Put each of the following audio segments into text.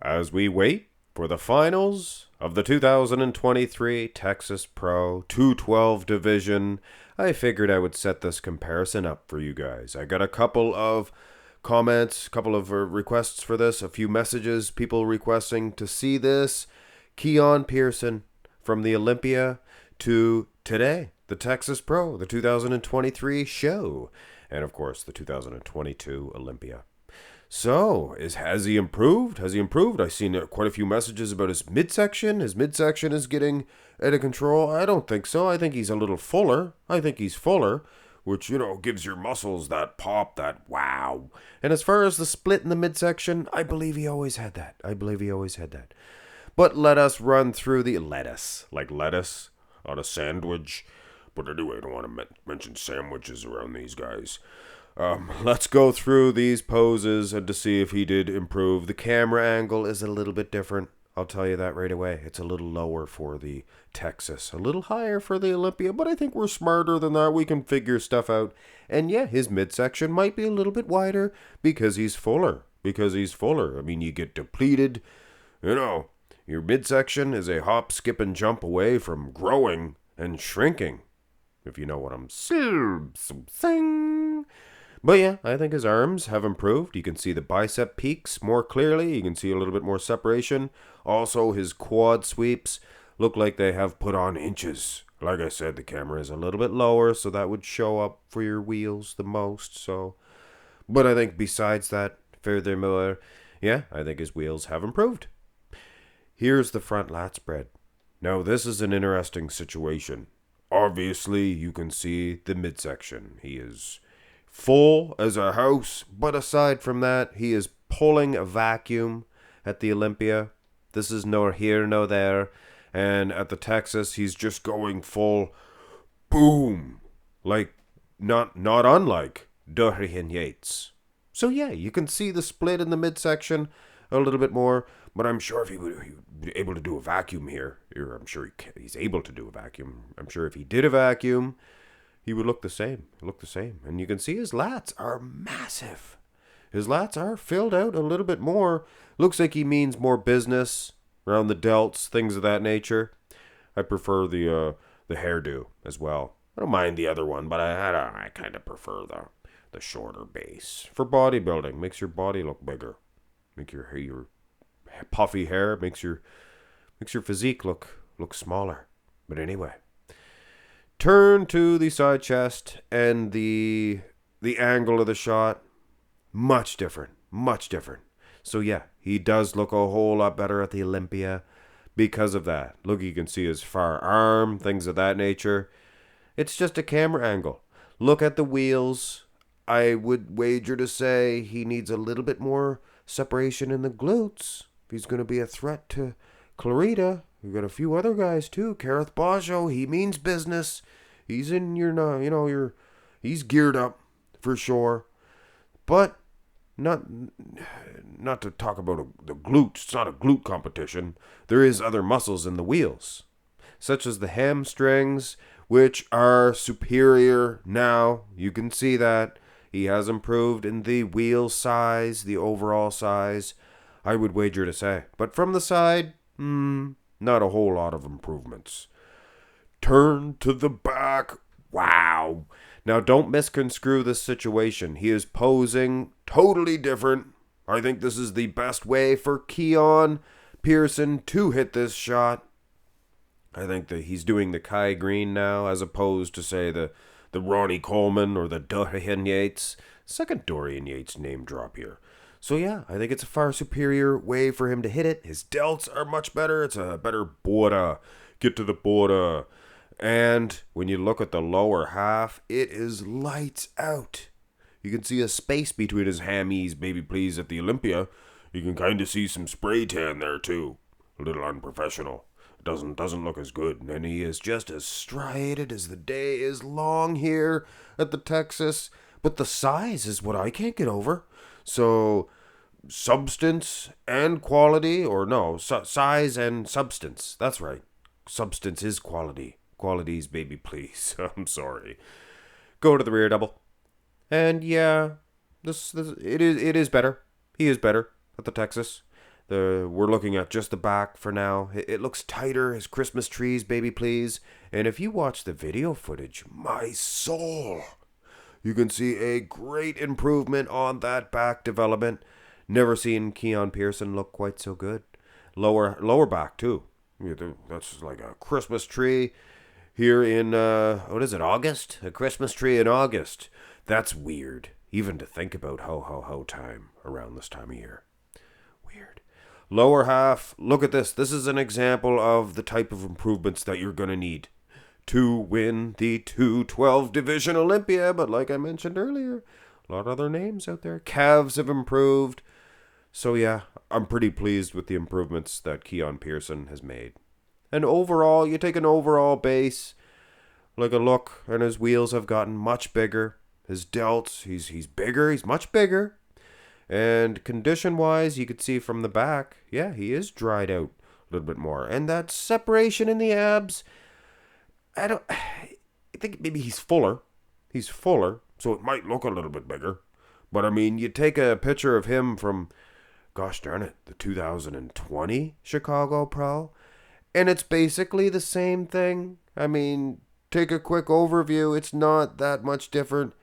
as we wait for the finals of the 2023 Texas Pro 212 division, I figured I would set this comparison up for you guys. I got a couple of comments, a couple of requests for this, a few messages, people requesting to see this. Keone Pearson from the Olympia to today, the Texas Pro, the 2023 show, and of course the 2022 Olympia. So, has he improved? Has he improved? I've seen quite a few messages about his midsection. His midsection is getting out of control. I don't think so. I think he's a little fuller. I think he's fuller, which, gives your muscles that pop, that wow. And as far as the split in the midsection, I believe he always had that. But let us run through the lettuce, like lettuce on a sandwich. But anyway, I don't want to mention sandwiches around these guys. Let's go through these poses and to see if he did improve. The camera angle is a little bit different. I'll tell you that right away. It's a little lower for the Texas, a little higher for the Olympia, but I think we're smarter than that. We can figure stuff out. And yeah, his midsection might be a little bit wider because he's fuller. I mean, you get depleted. Your midsection is a hop, skip, and jump away from growing and shrinking, if you know what I'm saying. But yeah, I think his arms have improved. You can see the bicep peaks more clearly. You can see a little bit more separation. Also, his quad sweeps look like they have put on inches. Like I said, the camera is a little bit lower, so that would show up for your wheels the most. But I think besides that, furthermore, yeah, I think his wheels have improved. Here's the front lat spread. Now, this is an interesting situation. Obviously, you can see the midsection. He is full as a house, but aside from that, he is pulling a vacuum at the Olympia. This is nor here nor there. And at the Texas, he's just going full boom, like not unlike Dorian Yates. So yeah, you can see the split in the midsection a little bit more, but I'm sure if he would be able to do a vacuum here, I'm sure he's able to do a vacuum. I'm sure if he did a vacuum, he would look the same. And you can see his lats are massive. His lats are filled out a little bit more. Looks like he means more business around the delts, things of that nature. I prefer the hairdo as well. I don't mind the other one, but I kind of prefer the shorter base. For bodybuilding, makes your body look bigger. Make your puffy hair makes your physique look smaller. But anyway, turn to the side chest and the angle of the shot. Much different. So yeah, he does look a whole lot better at the Olympia because of that. Look, you can see his far arm, things of that nature. It's just a camera angle. Look at the wheels. I would wager to say he needs a little bit more separation in the glutes if he's going to be a threat to Clarita. We've got a few other guys too. Kareth Bajo, he means business. He's in he's geared up for sure. But not to talk about the glutes. It's not a glute competition. There is other muscles in the wheels, such as the hamstrings, which are superior now. You can see that. He has improved in the wheel size, the overall size, I would wager to say. But from the side, not a whole lot of improvements. Turn to the back. Wow. Now, don't misconstrue this situation. He is posing totally different. I think this is the best way for Keone Pearson to hit this shot. I think that he's doing the Kai Green now, as opposed to, say, the Ronnie Coleman or the Dorian Yates. Second Dorian Yates name drop here. So yeah, I think it's a far superior way for him to hit it. His delts are much better. It's a better border. Get to the border. And when you look at the lower half, it is lights out. You can see a space between his hammies, baby please, at the Olympia. You can kind of see some spray tan there too. A little unprofessional. Doesn't look as good, and he is just as striated as the day is long here at the Texas. But the size is what I can't get over. So, substance and quality, or no, size and substance. That's right. Substance is quality. Quality's baby, please. I'm sorry. Go to the rear double, and yeah, this it is better. He is better at the Texas. We're looking at just the back for now. It looks tighter as Christmas trees, baby, please. And if you watch the video footage, my soul, you can see a great improvement on that back development. Never seen Keone Pearson look quite so good. Lower back too. That's like a Christmas tree here in what is it, August? A Christmas tree in August. That's weird, even to think about ho ho ho time around this time of year. Weird. Lower half, look at this. This is an example of the type of improvements that you're going to need to win the 212 Division Olympia. But like I mentioned earlier, a lot of other names out there. Calves have improved. So yeah, I'm pretty pleased with the improvements that Keone Pearson has made. And overall, you take an overall base, like a look, and his wheels have gotten much bigger. His delts, he's bigger, he's much bigger. And condition-wise, you could see from the back, yeah, he is dried out a little bit more. And that separation in the abs, I think maybe he's fuller. He's fuller, so it might look a little bit bigger. But I mean, you take a picture of him from, gosh darn it, the 2020 Chicago Pro, and it's basically the same thing. I mean, take a quick overview. It's not that much different.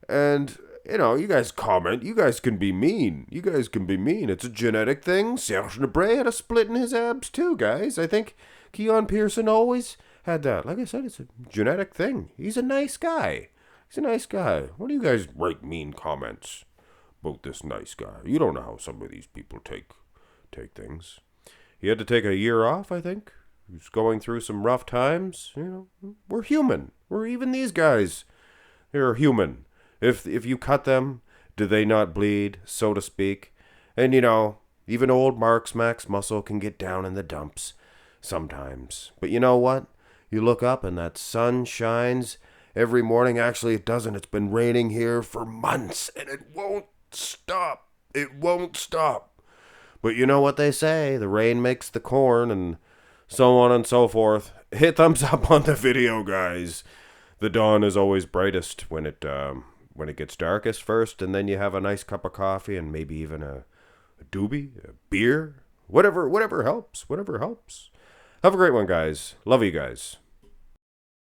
And, you guys comment. You guys can be mean. It's a genetic thing. Serge Nabray had a split in his abs too, guys. I think Keone Pearson always had that. Like I said, it's a genetic thing. He's a nice guy. Why do you guys write mean comments about this nice guy? You don't know how some of these people take things. He had to take a year off, I think. He's going through some rough times. We're human. Even these guys. They're human. If you cut them, do they not bleed, so to speak? And even old Max Muscle can get down in the dumps sometimes. But you know what? You look up and that sun shines every morning. Actually, it doesn't. It's been raining here for months, and it won't stop. But you know what they say, the rain makes the corn, and so on and so forth. Hit thumbs up on the video, guys. The dawn is always brightest when it gets darkest first, and then you have a nice cup of coffee and maybe even a doobie, a beer, whatever helps. Have a great one, guys. Love you guys.